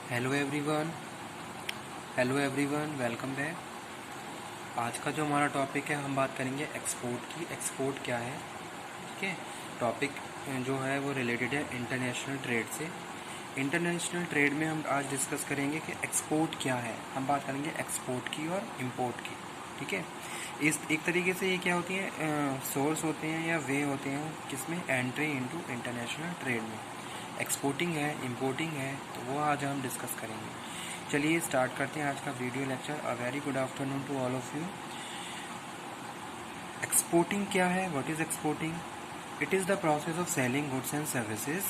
Hello everyone. Welcome back. आज का जो हमारा टॉपिक है, हम बात करेंगे एक्सपोर्ट की। एक्सपोर्ट क्या है? ठीक है। टॉपिक जो है वो रिलेटेड है इंटरनेशनल ट्रेड से। इंटरनेशनल ट्रेड में हम आज डिस्कस करेंगे कि एक्सपोर्ट क्या है। हम बात करेंगे एक्सपोर्ट की और इंपोर्ट की। ठीक है। इस एक तरीके से ये क्या होती है, सोर्स होते हैं या वे होते हैं किसमें, एंट्री इनटू इंटरनेशनल ट्रेड में। एक्सपोर्टिंग है, इंपोर्टिंग है, तो वो आज हम डिस्कस करेंगे। चलिए स्टार्ट करते हैं आज का video lecture. A very good afternoon to all of you. Exporting क्या है? What is exporting? It is the process of selling goods and services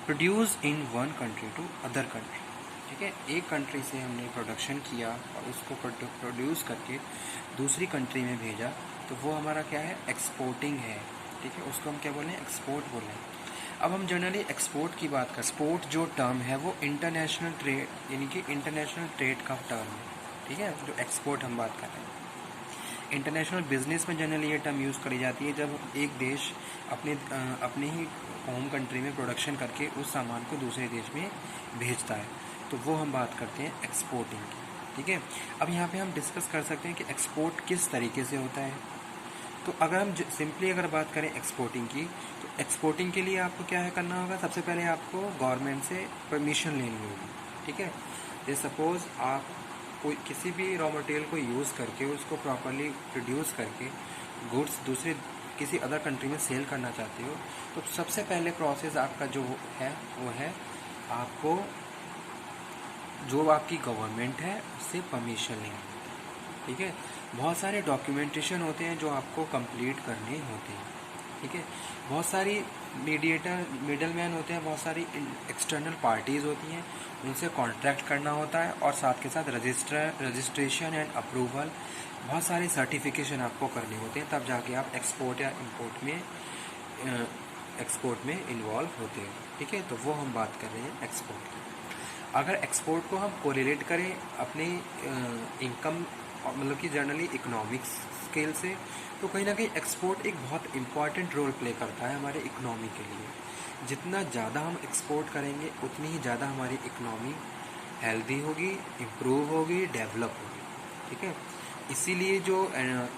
produce in one country to other country. ठीक है। एक country से हमने production किया और उसको प्रोड्यूस करके दूसरी कंट्री में भेजा, तो वो हमारा क्या है, एक्सपोर्टिंग है। ठीक है। उसको हम क्या बोलें, एक्सपोर्ट बोलें। अब हम जनरली एक्सपोर्ट की बात करें, एक्सपोर्ट जो टर्म है वो इंटरनेशनल ट्रेड यानी कि इंटरनेशनल ट्रेड का टर्म है। ठीक है। जो एक्सपोर्ट हम बात कर रहे हैं, इंटरनेशनल बिजनेस में जनरली ये टर्म यूज़ करी जाती है जब एक देश अपने ही होम कंट्री में प्रोडक्शन करके उस सामान को दूसरे देश में भेजता है, तो वो हम बात करते हैं एक्सपोर्टिंग की। ठीक है। अब यहाँ पे हम डिस्कस कर सकते हैं कि एक्सपोर्ट किस तरीके से होता है। तो अगर हम सिंपली अगर बात करें एक्सपोर्टिंग की, तो एक्सपोर्टिंग के लिए आपको क्या है करना होगा, सबसे पहले आपको गवर्नमेंट से परमिशन लेनी होगी। ठीक है। जैसे सपोज़ आप कोई किसी भी रॉ मटेरियल को यूज़ करके उसको प्रॉपरली प्रोड्यूस करके गुड्स दूसरे किसी अदर कंट्री में सेल करना चाहते हो, तो सबसे पहले प्रोसेस आपका जो है वो है आपको जो आपकी गवर्नमेंट है उससे परमिशन लेनी होती है। ठीक है। बहुत सारे डॉक्यूमेंटेशन होते हैं जो आपको कंप्लीट करने होते हैं। ठीक है। बहुत सारी मिडल मैन होते हैं, बहुत सारी एक्सटर्नल पार्टीज़ होती हैं, उनसे कॉन्ट्रैक्ट करना होता है, और साथ के साथ रजिस्ट्रेशन एंड अप्रूवल, बहुत सारे सर्टिफिकेशन आपको करने होते हैं, तब जाके आप एक्सपोर्ट या एक्सपोर्ट में इन्वॉल्व होते हैं। ठीक है। तो वो हम बात कर रहे हैं एक्सपोर्ट की। अगर एक्सपोर्ट को हम कोरिलेट करें अपने इनकम मतलब कि जनरली इकोनॉमिक्स स्केल से, तो कहीं ना कहीं एक्सपोर्ट एक बहुत इम्पॉर्टेंट रोल प्ले करता है हमारे इकोनॉमी के लिए। जितना ज़्यादा हम एक्सपोर्ट करेंगे उतनी ही ज़्यादा हमारी इकोनॉमी हेल्दी होगी, इम्प्रूव होगी, डेवलप होगी। ठीक है। इसीलिए जो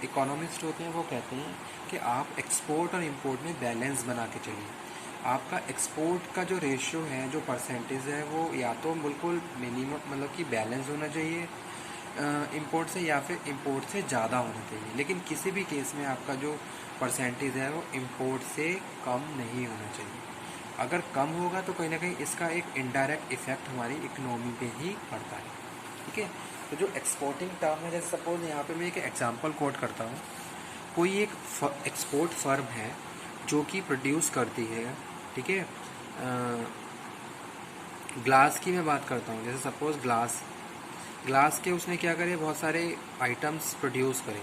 इकोनॉमिस्ट होते हैं वो कहते हैं कि आप एक्सपोर्ट और इंपोर्ट में बैलेंस बना के चलिए। आपका एक्सपोर्ट का जो रेशियो है, जो परसेंटेज है, वो या तो बिल्कुल मिनिमम मतलब कि बैलेंस होना चाहिए इंपोर्ट से, या फिर इंपोर्ट से ज़्यादा होना चाहिए। लेकिन किसी भी केस में आपका जो परसेंटेज है वो इंपोर्ट से कम नहीं होना चाहिए। अगर कम होगा तो कहीं ना कहीं इसका एक इनडायरेक्ट इफेक्ट हमारी इकोनॉमी पे ही पड़ता है। ठीक है। तो जो एक्सपोर्टिंग टर्म है, जैसे सपोज यहाँ पे मैं एक एग्जांपल कोट करता हूँ। कोई एक एक्सपोर्ट फर्म है जो कि प्रोड्यूस करती है, ठीक है, ग्लास की मैं बात करता हूँ। जैसे सपोज ग्लास के उसने क्या करे, बहुत सारे आइटम्स प्रोड्यूस करे।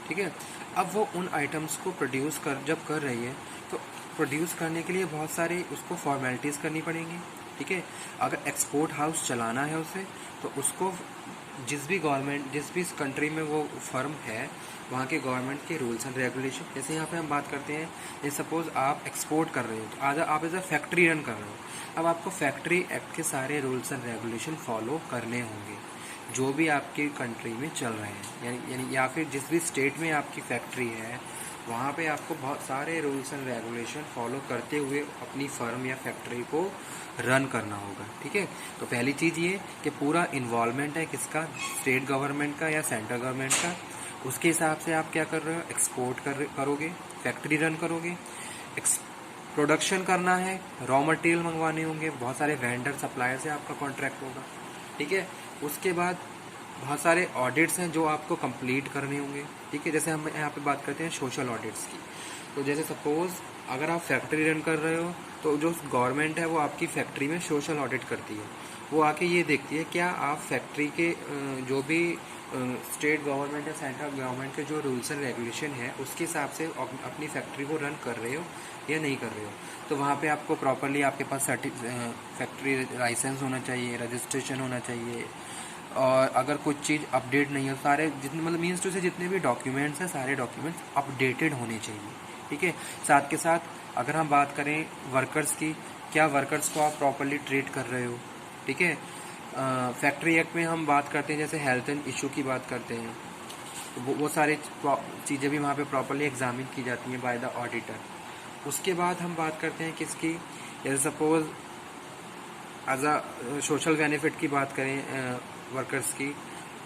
ठीक है। अब वो उन आइटम्स को प्रोड्यूस जब कर रही है, तो प्रोड्यूस करने के लिए बहुत सारे उसको फॉर्मेलिटीज़ करनी पड़ेंगी। ठीक है। अगर एक्सपोर्ट हाउस चलाना है उसे, तो उसको जिस भी कंट्री में वो फर्म है, वहाँ के गवर्नमेंट के रूल्स एंड रेगुलेशन, जैसे यहाँ पे हम बात करते हैं, जैसे सपोज आप एक्सपोर्ट कर रहे हो, तो आज आप एज अ फैक्ट्री रन कर रहे हो। अब आपको फैक्ट्री एक्ट के सारे रूल्स एंड रेगुलेशन फॉलो करने होंगे जो भी आपकी कंट्री में चल रहे हैं, यानी या फिर जिस भी स्टेट में आपकी फैक्ट्री है, वहाँ पे आपको बहुत सारे रूल्स एंड रेगुलेशन फॉलो करते हुए अपनी फर्म या फैक्ट्री को रन करना होगा। ठीक है। तो पहली चीज़ ये कि पूरा इन्वॉल्वमेंट है किसका, स्टेट गवर्नमेंट का या सेंट्रल गवर्नमेंट का। उसके हिसाब से आप क्या कर रहे हो, एक्सपोर्ट करोगे, फैक्ट्री रन करोगे, प्रोडक्शन करना है, रॉ मटेरियल मंगवाने होंगे, बहुत सारे वेंडर सप्लायर से आपका कॉन्ट्रैक्ट होगा। ठीक है। उसके बाद बहुत सारे ऑडिट्स हैं जो आपको कंप्लीट करने होंगे। ठीक है। जैसे हम यहाँ पे बात करते हैं सोशल ऑडिट्स की, तो जैसे सपोज़ अगर आप फैक्ट्री रन कर रहे हो, तो जो गवर्नमेंट है वो आपकी फैक्ट्री में सोशल ऑडिट करती है। वो आके ये देखती है क्या आप फैक्ट्री के जो भी स्टेट गवर्नमेंट या सेंट्रल गवर्नमेंट के जो रूल्स एंड रेगुलेशन है उसके हिसाब से अपनी फैक्ट्री को रन कर रहे हो या नहीं कर रहे हो। तो वहाँ पे आपको प्रॉपरली आपके पास फैक्ट्री लाइसेंस होना चाहिए, रजिस्ट्रेशन होना चाहिए, और अगर कुछ चीज़ अपडेट नहीं हो, सारे जितने मतलब मीन्स टू से जितने भी डॉक्यूमेंट्स हैं सारे डॉक्यूमेंट्स अपडेटेड होने चाहिए। ठीक है। साथ के साथ अगर हम बात करें वर्कर्स की, क्या वर्कर्स को आप प्रॉपरली ट्रीट कर रहे हो। ठीक है। फैक्ट्री एक्ट में हम बात करते हैं, जैसे हेल्थ एंड इशू की बात करते हैं, तो वो सारी चीज़ें भी वहाँ पे प्रॉपरली एग्जामिन की जाती हैं बाय द ऑडिटर। उसके बाद हम बात करते हैं किसकी, जैसे suppose as a social benefit की बात करें, वर्कर्स की,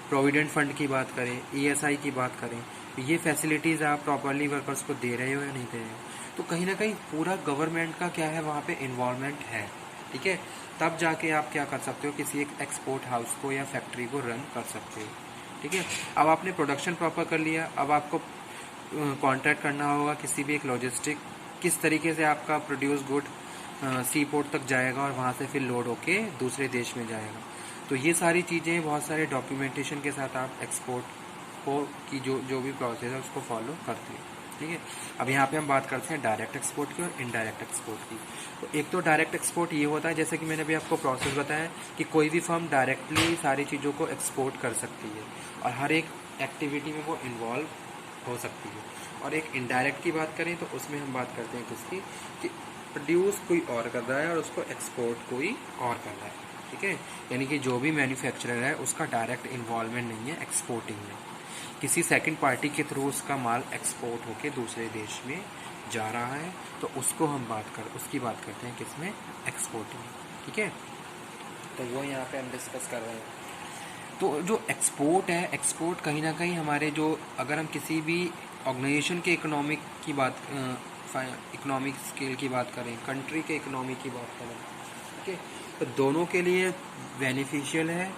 प्रोविडेंट फंड की बात करें, ईएसआई की बात करें, तो ये फैसिलिटीज़ आप प्रॉपरली वर्कर्स को दे रहे हो या नहीं दे रहे हो। तो कहीं ना कहीं पूरा गवर्नमेंट का क्या है वहाँ पे इन्वॉल्वमेंट है, ठीक है। तब जाके आप क्या कर सकते हो, किसी एक एक्सपोर्ट हाउस को या फैक्ट्री को रन कर सकते हो, ठीक है। अब आपने प्रोडक्शन प्रॉपर कर लिया, अब आपको कॉन्ट्रैक्ट करना होगा किसी भी एक लॉजिस्टिक, किस तरीके से आपका प्रोड्यूस गुड सी पोर्ट तक जाएगा और वहाँ से फिर लोड होके दूसरे देश में जाएगा। तो ये सारी चीज़ें बहुत सारे डॉक्यूमेंटेशन के साथ आप एक्सपोर्ट को की जो भी प्रोसेस है उसको फॉलो करते हैं, ठीक है। अब यहाँ पे हम बात करते हैं डायरेक्ट एक्सपोर्ट की और इनडायरेक्ट एक्सपोर्ट की। तो एक तो डायरेक्ट एक्सपोर्ट ये होता है, जैसे कि मैंने अभी आपको प्रोसेस बताया कि कोई भी फर्म डायरेक्टली सारी चीज़ों को एक्सपोर्ट कर सकती है और हर एक एक्टिविटी में वो इन्वॉल्व हो सकती है। और एक इनडायरेक्ट की बात करें तो उसमें हम बात करते हैं किसकी, कि प्रोड्यूस कोई और कर रहा है और उसको एक्सपोर्ट कोई और कर रहा है, ठीक है। यानी कि जो भी मैन्युफैक्चरर है उसका डायरेक्ट इन्वॉल्वमेंट नहीं है एक्सपोर्टिंग में, किसी सेकंड पार्टी के थ्रू उसका माल एक्सपोर्ट होके दूसरे देश में जा रहा है, तो उसको हम उसकी बात करते हैं किसमें, एक्सपोर्टिंग, ठीक है। तो वो यहाँ पे हम डिस्कस कर रहे हैं। तो जो एक्सपोर्ट है, एक्सपोर्ट कहीं ना कहीं हमारे जो, अगर हम किसी भी ऑर्गेनाइजेशन के इकोनॉमिक की बात, इकोनॉमिक स्केल की बात करें, कंट्री के इकोनॉमी की बात करें, ठीक है, तो दोनों के लिए बेनिफिशियल है,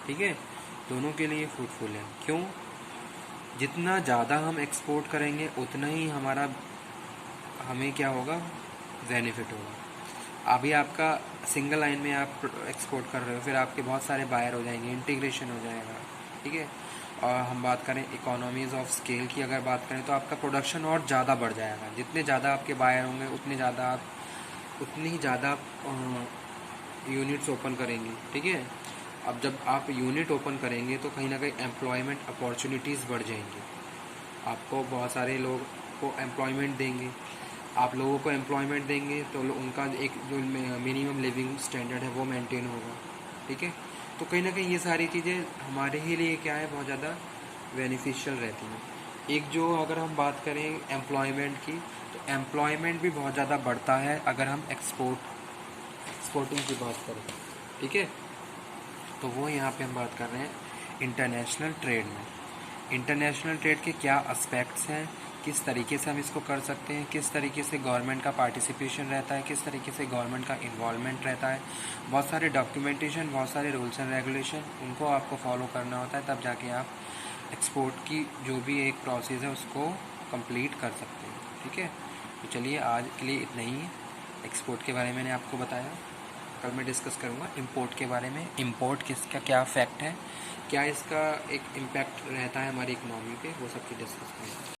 ठीक है, दोनों के लिए फ्रूटफुल है। क्यों, जितना ज़्यादा हम एक्सपोर्ट करेंगे उतना ही हमें क्या होगा, बेनिफिट होगा। अभी आपका सिंगल लाइन में आप एक्सपोर्ट कर रहे हो, फिर आपके बहुत सारे बायर हो जाएंगे, इंटीग्रेशन हो जाएगा, ठीक है। और हम बात करें इकोनॉमीज़ ऑफ स्केल की, अगर बात करें तो आपका प्रोडक्शन और ज़्यादा बढ़ जाएगा। जितने ज़्यादा आपके बायर होंगे उतनी ही ज़्यादा यूनिट्स ओपन करेंगे, ठीक है। अब जब आप यूनिट ओपन करेंगे तो कहीं ना कहीं एम्प्लॉयमेंट अपॉर्चुनिटीज़ बढ़ जाएंगी, आपको बहुत सारे लोग को एम्प्लॉयमेंट देंगे, आप लोगों को एम्प्लॉयमेंट देंगे तो उनका एक जो मिनिमम लिविंग स्टैंडर्ड है वो मेंटेन होगा, ठीक है। तो कहीं ना कहीं ये सारी चीज़ें हमारे ही लिए क्या है, बहुत ज़्यादा बेनिफिशियल रहती हैं। एक जो अगर हम बात करें एम्प्लॉयमेंट की, तो एम्प्लॉयमेंट भी बहुत ज़्यादा बढ़ता है अगर हम एक्सपोर्टिंग की बात करें, ठीक है। तो वो यहाँ पे हम बात कर रहे हैं इंटरनेशनल ट्रेड में। इंटरनेशनल ट्रेड के क्या एस्पेक्ट्स हैं, किस तरीके से हम इसको कर सकते हैं, किस तरीके से गवर्नमेंट का पार्टिसिपेशन रहता है, किस तरीके से गवर्नमेंट का इन्वॉल्वमेंट रहता है, बहुत सारे डॉक्यूमेंटेशन, बहुत सारे रूल्स एंड रेगुलेशन, उनको आपको फॉलो करना होता है, तब जाके आप एक्सपोर्ट की जो भी एक प्रोसेस है उसको कंप्लीट कर सकते हैं, ठीक है। तो चलिए आज के लिए इतना ही है, एक्सपोर्ट के बारे में मैंने आपको बताया। कल मैं डिस्कस करूँगा इंपोर्ट के बारे में, इंपोर्ट किसका क्या फैक्ट है, क्या इसका एक इम्पैक्ट रहता है हमारी इकोनॉमी पे, वो सब की डिस्कस करेंगे।